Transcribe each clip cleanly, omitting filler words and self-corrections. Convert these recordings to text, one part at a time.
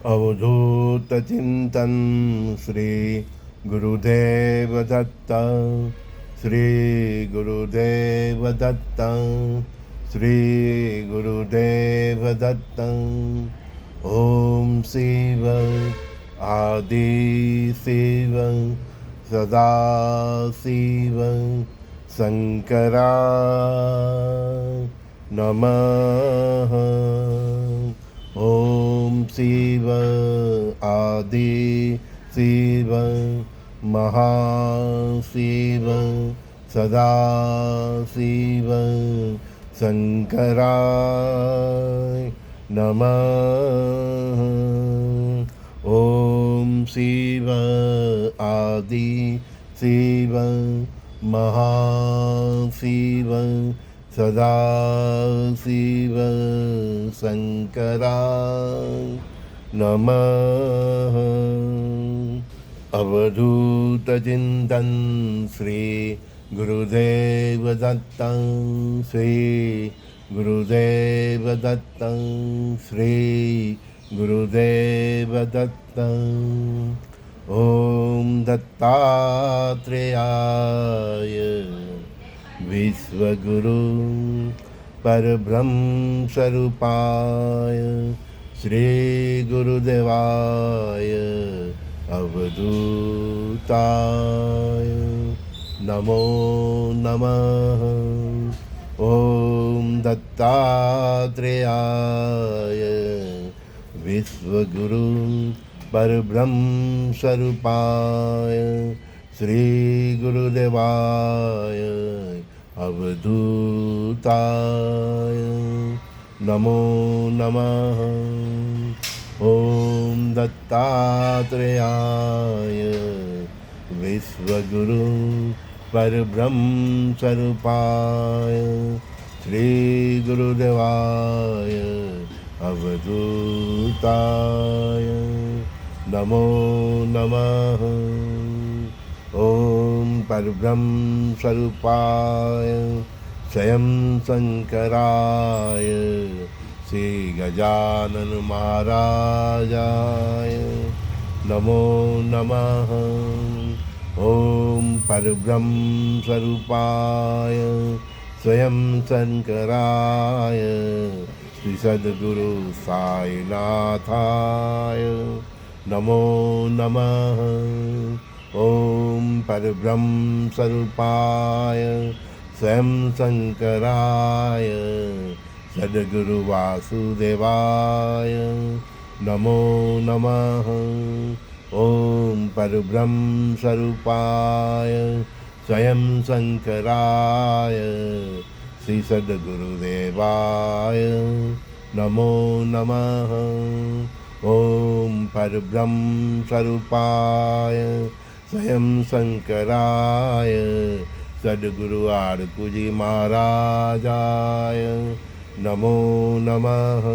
अवधूत चिंतन श्री गुरुदेव दत्त। श्री गुरुदेव दत्त। श्री गुरुदेव दत्त। ओम शिव आदि शिव सदा शिव शंकरा नमः। ओम शिव आदि शिव महाशिव सदा शिव शंकराय नमः। ओम शिव आदि शिव महाशिव सदा शिव शंकराय नमः। अवधूत चिंतन श्री गुरुदेव दत्त। श्री गुरुदेव दत्त। श्री गुरुदेव दत्त। ओम दत्तात्रेयाय विश्वगुरु परब्रह्म स्वरूपाय श्री गुरुदेवाय अवधूताय नमो नमः। ओम दत्तात्रेयाय विश्वगुरु परब्रह्म स्वरूपाय श्री गुरुदेवाय अवधूताय नमो नमः। ओम दत्तात्रेयाय विश्वगुरु परब्रह्म स्वरूपाय श्री गुरुदेवाय अवधूताय नमो नमः। ओम परब्रह्म स्वरूपाय स्वयं शंकराय श्री गजानन महाराजाय नमो नमः। ओम परब्रह्म स्वरूपाय स्वयं शंकराय श्री सद्गुरु साईनाथाय नमो नमः। ओम परब्रह्म स्वरूपाय स्वयं शंकराय सद्गुरु वासुदेवाय नमो नमः। ओम परब्रह्म स्वरूपाय स्वयं शंकराय श्री सद्गुरुदेवाय नमो नमः। ओम परब्रह्म स्वरूपाय स्वयं शंकराय सद्गुरु आर्कुजी महाराजाय नमो नमः।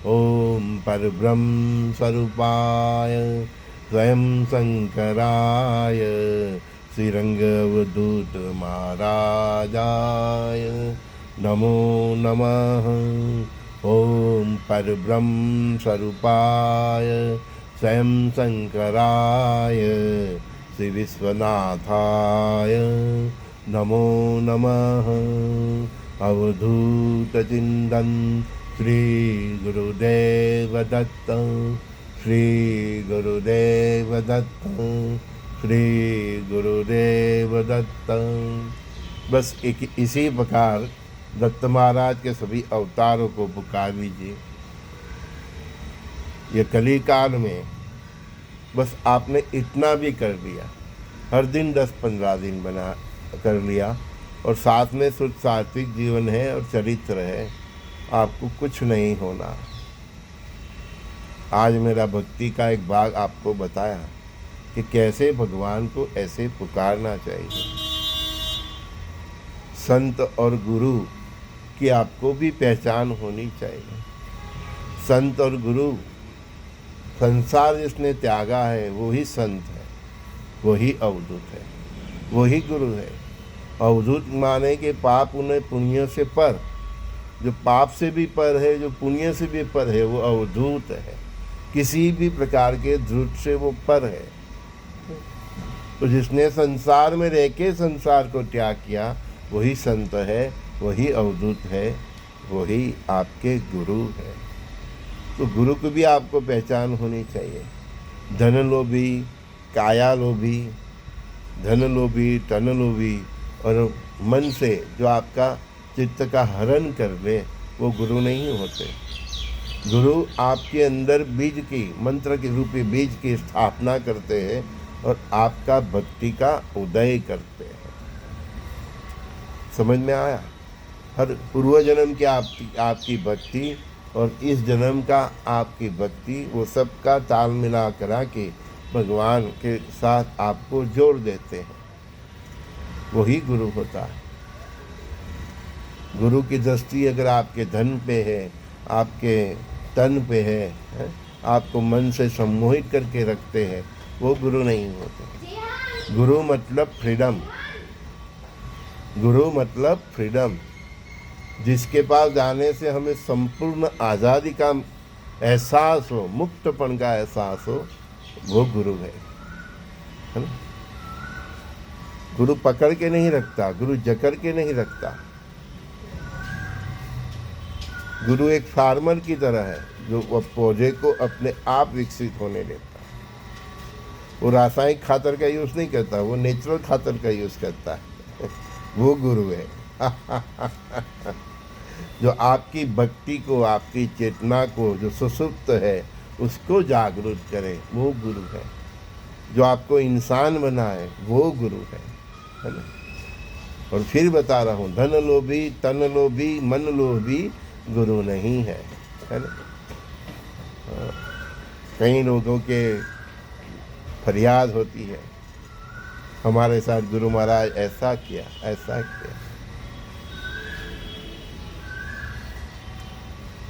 ओम परब्रह्म स्वरूपाय स्वयं शंकराय श्रीरंग अवधूत महाराजाय नमो नमः। ओम परब्रह्म स्वरूपाय स्वयं शंकराय श्री विश्वनाथाय नमो नमः। अवधूत चिंतन श्री गुरुदेव दत्त। श्री गुरुदेव दत्त। श्री गुरुदेव दत्त। बस इसी प्रकार दत्त महाराज के सभी अवतारों को पुकार लीजिए। ये कली काल में बस आपने इतना भी कर लिया, हर दिन 10-15 दिन बना कर लिया, और साथ में शुद्ध सात्विक जीवन है और चरित्र है, आपको कुछ नहीं होना। आज मेरा भक्ति का एक भाग आपको बताया कि कैसे भगवान को ऐसे पुकारना चाहिए। संत और गुरु की आपको भी पहचान होनी चाहिए। संत और गुरु, संसार जिसने त्यागा है वही संत है, वही अवधूत है, वही गुरु है। अवधूत माने कि पाप उन्हें पुण्य से पर, जो पाप से भी पर है, जो पुण्य से भी पर है, वो अवधूत है। किसी भी प्रकार के ध्रुव से वो पर है। तो जिसने संसार में रह के संसार को त्याग किया वही संत है, वही अवधूत है, वही आपके गुरु है। तो गुरु को भी आपको पहचान होनी चाहिए। धन लोभी, काया लोभी, धन लोभी, तन लोभी और मन से जो आपका चित्त का हरण कर ले वो गुरु नहीं होते। गुरु आपके अंदर बीज की, मंत्र के रूपी बीज की स्थापना करते हैं और आपका भक्ति का उदय करते हैं। समझ में आया? हर पूर्व जन्म की आपकी भक्ति और इस जन्म का आपकी भक्ति, वो सब का ताल मिला करा के भगवान के साथ आपको जोड़ देते हैं। वही गुरु होता है। गुरु की दृष्टि अगर आपके धन पे है, आपके तन पे है, आपको मन से सम्मोहित करके रखते हैं, वो गुरु नहीं होते। गुरु मतलब फ्रीडम। गुरु मतलब फ्रीडम। जिसके पास जाने से हमें संपूर्ण आज़ादी का एहसास हो, मुक्तपन का एहसास हो, वो गुरु है ना? गुरु पकड़ के नहीं रखता, गुरु जकड़ के नहीं रखता। गुरु एक फार्मर की तरह है जो वह पौधे को अपने आप विकसित होने देता है। वो रासायनिक खातर का यूज़ नहीं करता, वो नेचुरल खातर का यूज़ करता है। वो गुरु है। जो आपकी भक्ति को, आपकी चेतना को, जो सुसुप्त है उसको जागरूक करे, वो गुरु है। जो आपको इंसान बनाए वो गुरु है ना? और फिर बता रहा हूँ, धन लोभी, तन लोभी, मन लोभी गुरु नहीं है ना? कई लोगों के फरियाद होती है, हमारे साथ गुरु महाराज ऐसा किया, ऐसा किया।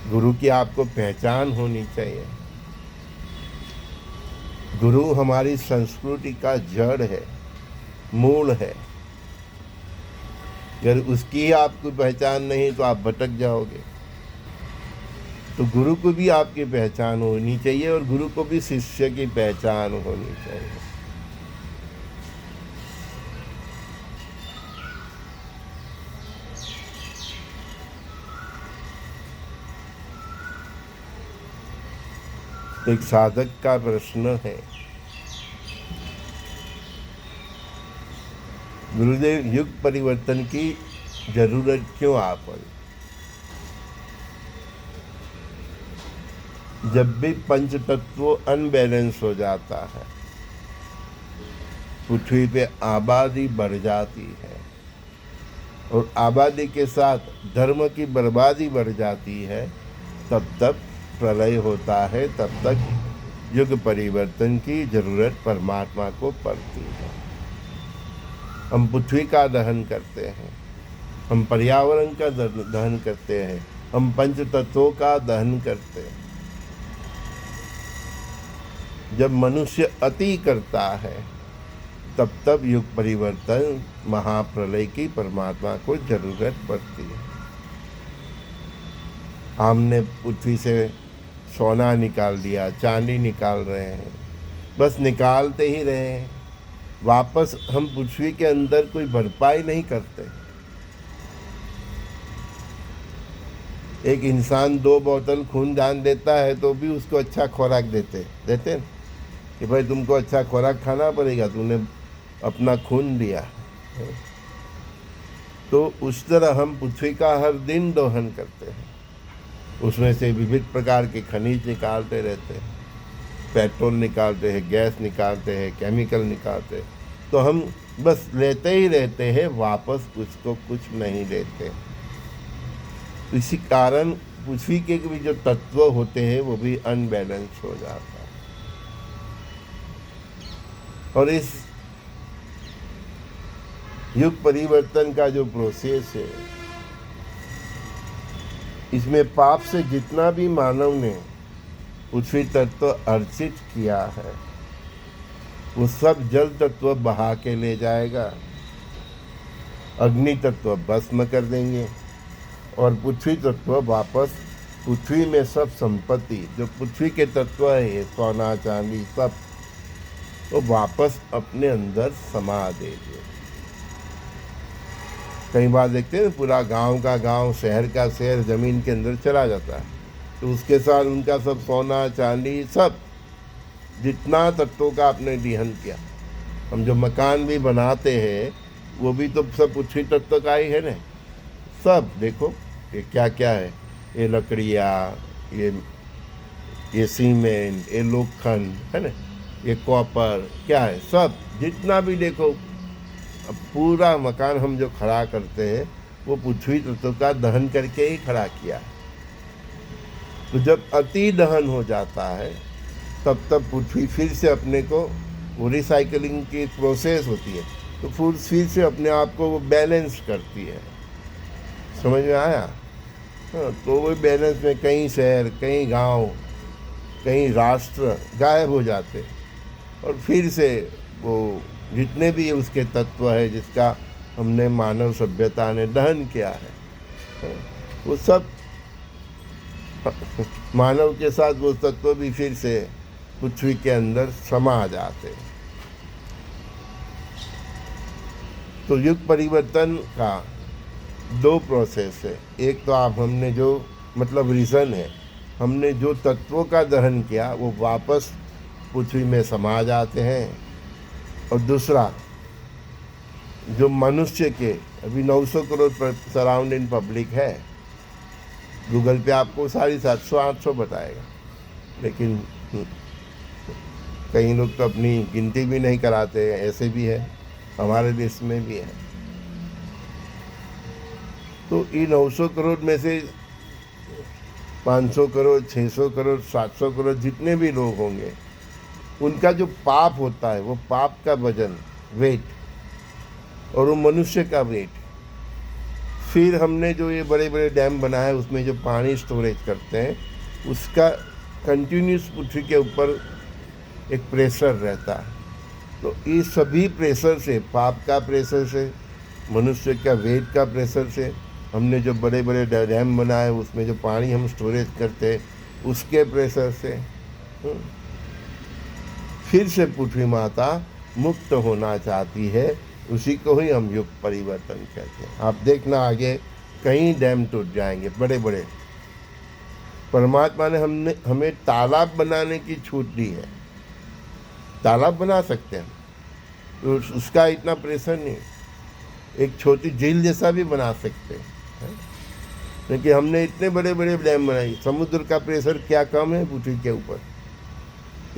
गुरु की आपको पहचान होनी चाहिए। गुरु हमारी संस्कृति का जड़ है, मूल है। अगर उसकी आपको पहचान नहीं तो आप भटक जाओगे। तो गुरु को भी आपकी पहचान होनी चाहिए और गुरु को भी शिष्य की पहचान होनी चाहिए। एक साधक का प्रश्न है, गुरुदेव युग परिवर्तन की जरूरत क्यों आ पड़ी? जब भी पंच तत्व अनबैलेंस हो जाता है, पृथ्वी पे आबादी बढ़ जाती है और आबादी के साथ धर्म की बर्बादी बढ़ जाती है, तब प्रलय होता है। तब तक युग परिवर्तन की जरूरत परमात्मा को पड़ती है। हम पृथ्वी का दहन करते हैं, हम पर्यावरण का दहन करते हैं, हम पंच तत्वों का दहन करते हैं। जब मनुष्य अति करता है तब युग परिवर्तन, महाप्रलय की परमात्मा को जरूरत पड़ती है। हमने पृथ्वी से सोना निकाल दिया, चांदी निकाल रहे हैं, बस निकालते ही रहे हैं। वापस हम पृथ्वी के अंदर कोई भरपाई नहीं करते। एक इंसान 2 बोतल खून दान देता है तो भी उसको अच्छा खुराक देते हैं कि भाई तुमको अच्छा खुराक खाना पड़ेगा, तूने अपना खून दिया। तो उस तरह हम पृथ्वी का हर दिन दोहन करते हैं। उसमें से विविध प्रकार के खनिज निकालते रहते हैं, पेट्रोल निकालते हैं, गैस निकालते हैं, केमिकल निकालते हैं। तो हम बस लेते ही रहते हैं, वापस उसको कुछ नहीं लेते। इसी कारण पृथ्वी के भी जो तत्व होते हैं वो भी अनबैलेंस हो जाता है। और इस युग परिवर्तन का जो प्रोसेस है, इसमें पाप से जितना भी मानव ने पृथ्वी तत्व अर्चित किया है वो सब जल तत्व बहा के ले जाएगा, अग्नि तत्व भस्म कर देंगे और पृथ्वी तत्व वापस पृथ्वी में सब संपत्ति जो पृथ्वी के तत्व है, ये सोना चांदी सब, तो वापस अपने अंदर समा देंगे। कई बार देखते हैं पूरा गांव का गांव, शहर का शहर ज़मीन के अंदर चला जाता है, तो उसके साथ उनका सब सोना चांदी सब जितना तत्वों का आपने दोहन किया। हम जो मकान भी बनाते हैं वो भी तो सब पृथ्वी तत्व का ही है ना। सब देखो ये क्या क्या है, ये लकड़ियाँ, ये सीमेंट, ये लोखंड है ना, ये कॉपर, क्या है सब जितना भी देखो। अब पूरा मकान हम जो खड़ा करते हैं वो पृथ्वी तत्व का दहन करके ही खड़ा किया है। तो जब अति दहन हो जाता है तब पृथ्वी फिर से अपने को, वो रिसाइकलिंग की प्रोसेस होती है, तो फिर से अपने आप को वो बैलेंस करती है। समझ में आया? हाँ, तो वो बैलेंस में कई शहर, कई गांव, कई राष्ट्र गायब हो जाते और फिर से वो जितने भी उसके तत्व है जिसका हमने मानव सभ्यता ने दहन किया है, वो सब मानव के साथ वो तत्व भी फिर से पृथ्वी के अंदर समा जाते। तो युग परिवर्तन का दो प्रोसेस है। एक तो आप हमने जो मतलब रीज़न है, हमने जो तत्वों का दहन किया वो वापस पृथ्वी में समा जाते हैं। और दूसरा जो मनुष्य के अभी 900 करोड़ सराउंडिंग पब्लिक है, गूगल पे आपको सारी 700-800 बताएगा, लेकिन कई लोग तो अपनी गिनती भी नहीं कराते, ऐसे भी है, हमारे देश में भी है। तो इन 900 करोड़ में से 500 करोड़, 600 करोड़, 700 करोड़ जितने भी लोग होंगे, उनका जो पाप होता है वो पाप का वजन, वेट, और वो मनुष्य का वेट, फिर हमने जो ये बड़े बड़े डैम बनाए उसमें जो पानी स्टोरेज करते हैं, उसका कंटिन्यूस पृथ्वी के ऊपर एक प्रेशर रहता है। तो इस सभी प्रेशर से, पाप का प्रेशर से, मनुष्य का वेट का प्रेशर से, हमने जो बड़े बड़े डैम बनाए उसमें जो पानी हम स्टोरेज करते हैं उसके प्रेशर से फिर से पृथ्वी माता मुक्त होना चाहती है। उसी को ही हम युग परिवर्तन कहते हैं। आप देखना आगे कई डैम टूट जाएंगे बड़े बड़े। परमात्मा ने हमें तालाब बनाने की छूट दी है, तालाब बना सकते हैं, तो उसका इतना प्रेशर नहीं। एक छोटी झील जैसा भी बना सकते हैं, क्योंकि हमने इतने बड़े बड़े डैम बनाए। समुद्र का प्रेशर क्या कम है पृथ्वी के ऊपर,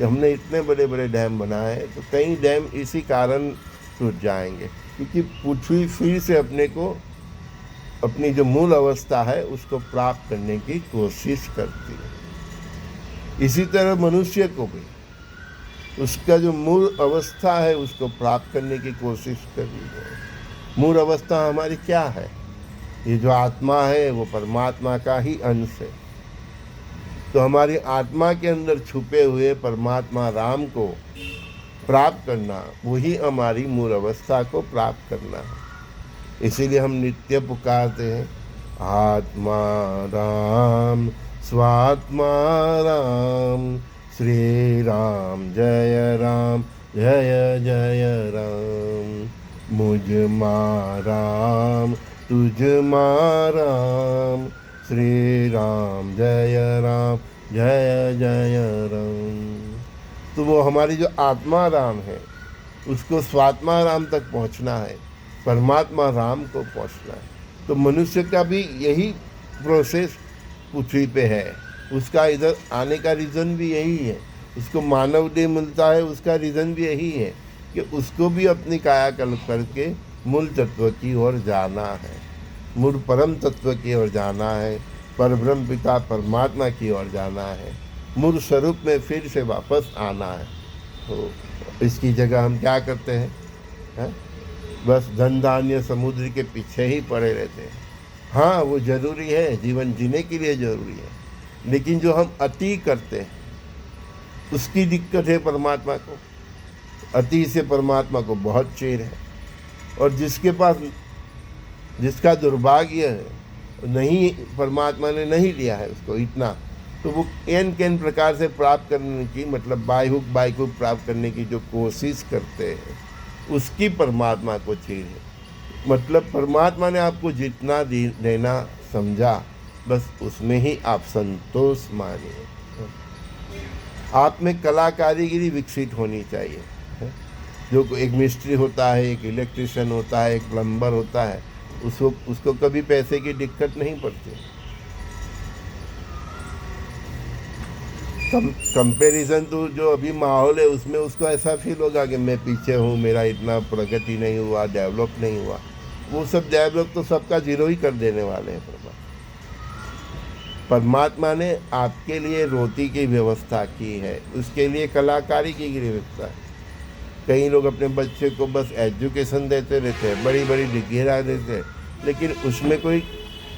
हमने इतने बड़े बड़े डैम बनाए, तो कई डैम इसी कारण टूट जाएंगे, क्योंकि पृथ्वी फिर से अपने को, अपनी जो मूल अवस्था है उसको प्राप्त करने की कोशिश करती है। इसी तरह मनुष्य को भी उसका जो मूल अवस्था है उसको प्राप्त करने की कोशिश करनी है। मूल अवस्था हमारी क्या है? ये जो आत्मा है वो परमात्मा का ही अंश है। तो हमारी आत्मा के अंदर छुपे हुए परमात्मा राम को प्राप्त करना, वही हमारी मूल अवस्था को प्राप्त करना है। इसीलिए हम नित्य पुकारते हैं, आत्मा राम स्वात्मा राम, श्री राम जय राम जय जय राम। मुझ मा राम तुझ मा राम, श्री राम जय राम जय जय राम। तो वो हमारी जो आत्मा राम है उसको स्वात्मा राम तक पहुंचना है, परमात्मा राम को पहुंचना है। तो मनुष्य का भी यही प्रोसेस पृथ्वी पे है। उसका इधर आने का रीज़न भी यही है, उसको मानव देह मिलता है, उसका रीज़न भी यही है कि उसको भी अपनी कायाकल्प करके मूल तत्व की ओर जाना है, मूल परम तत्व की ओर जाना है, परब्रह्म पिता परमात्मा की ओर जाना है, मूल स्वरूप में फिर से वापस आना है। तो इसकी जगह हम क्या करते हैं? बस धन धान्य समुद्र के पीछे ही पड़े रहते हैं। हाँ, वो ज़रूरी है, जीवन जीने के लिए ज़रूरी है, लेकिन जो हम अति करते हैं उसकी दिक्कत है परमात्मा को। अति से परमात्मा को बहुत चेर है। और जिसके पास, जिसका दुर्भाग्य है नहीं, परमात्मा ने नहीं दिया है उसको इतना, तो वो एन प्रकार से प्राप्त करने की, मतलब बाय हुक बाय क्रुक प्राप्त करने की जो कोशिश करते हैं, उसकी परमात्मा को चीड़ है। मतलब परमात्मा ने आपको जितना देना समझा, बस उसमें ही आप संतोष मानिए। आप में कला कारीगरी विकसित होनी चाहिए। जो एक मिस्त्री होता है, एक इलेक्ट्रिशियन होता है, एक प्लम्बर होता है, उसको कभी पैसे की दिक्कत नहीं पड़ती। कंपैरिजन तो जो अभी माहौल है उसमें उसको ऐसा फील होगा कि मैं पीछे हूँ, मेरा इतना प्रगति नहीं हुआ, डेवलप नहीं हुआ। वो सब डेवलप तो सबका जीरो ही कर देने वाले हैं। परमात्मा ने आपके लिए रोटी की व्यवस्था की है, उसके लिए कलाकारी की व्यवस्था है। कई लोग अपने बच्चे को बस एजुकेशन देते रहते हैं, बड़ी बड़ी डिग्रियाँ देते हैं, लेकिन उसमें कोई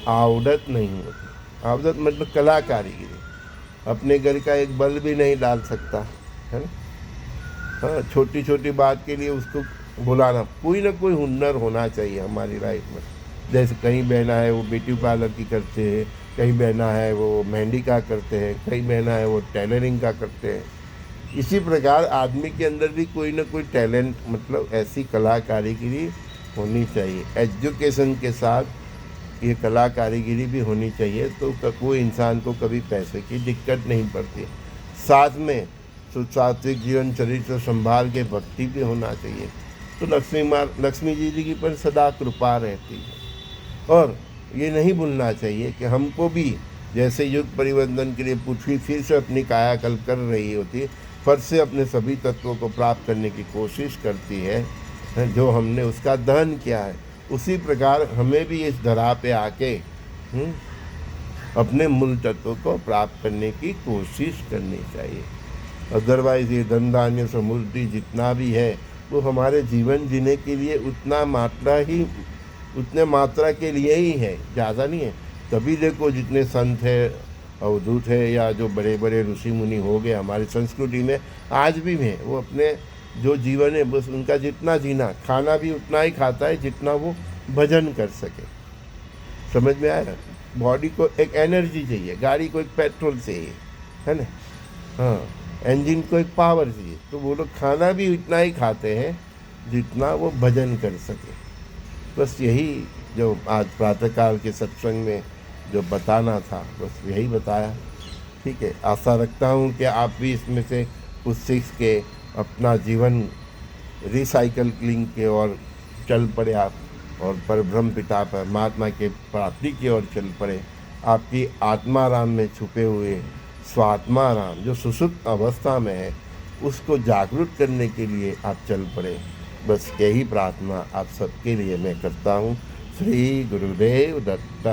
आवड़त नहीं होती। आवड़त मतलब कलाकारीगिरी। अपने घर का एक बल्ब भी नहीं डाल सकता है ना। हाँ, छोटी छोटी बात के लिए उसको बुलाना, कोई ना कोई हुनर होना चाहिए हमारी लाइफ में। जैसे कई बहना है वो ब्यूटी पार्लर की करते हैं, कई बहना है वो मेहंदी का करते हैं, कई बहना है वो टेलरिंग का करते हैं। इसी प्रकार आदमी के अंदर भी कोई ना कोई टैलेंट, मतलब ऐसी कला कारीगिरी होनी चाहिए। एजुकेशन के साथ ये कला कारीगिरी भी होनी चाहिए, तो कोई इंसान को कभी पैसे की दिक्कत नहीं पड़ती। साथ में सात्विक जीवन चरित्र संभाल के भक्ति भी होना चाहिए, तो लक्ष्मी जी की पर सदा कृपा रहती है। और ये नहीं भूलना चाहिए कि हमको भी, जैसे युग परिवर्तन के लिए पृथ्वी फिर से अपनी कायाकल्प कर रही होती है, फर्श से अपने सभी तत्वों को प्राप्त करने की कोशिश करती है, जो हमने उसका दहन किया है, उसी प्रकार हमें भी इस धरा पे आके अपने मूल तत्व को प्राप्त करने की कोशिश करनी चाहिए। अदरवाइज ये धन धान्य समृद्धि जितना भी है वो हमारे जीवन जीने के लिए उतने मात्रा के लिए ही है, ज़्यादा नहीं है। तभी देखो जितने संत है, अवधूत है, या जो बड़े बड़े ऋषि मुनि हो गए हमारी संस्कृति में आज भी हैं, वो अपने जो जीवन है बस उनका जितना जीना, खाना भी उतना ही खाता है जितना वो भजन कर सके। समझ में आया? बॉडी को एक एनर्जी चाहिए, गाड़ी को एक पेट्रोल चाहिए, है ना। हाँ, इंजन को एक पावर चाहिए, तो वो लोग खाना भी उतना ही खाते हैं जितना वो भजन कर सके। बस यही जो आज प्रातःकाल के सत्संग में जो बताना था, बस यही बताया। ठीक है, आशा रखता हूँ कि आप भी इसमें से कुछ सीख के अपना जीवन रिसाइकलिंग के ओर चल पड़े आप, और परब्रह्म पिता परमात्मा के प्राप्ति की ओर चल पड़े। आपकी आत्माराम में छुपे हुए स्वात्माराम जो सुसुप्त अवस्था में है, उसको जागरूक करने के लिए आप चल पड़े। बस यही प्रार्थना आप सबके लिए मैं करता हूँ। श्री गुरुदेव दत्त।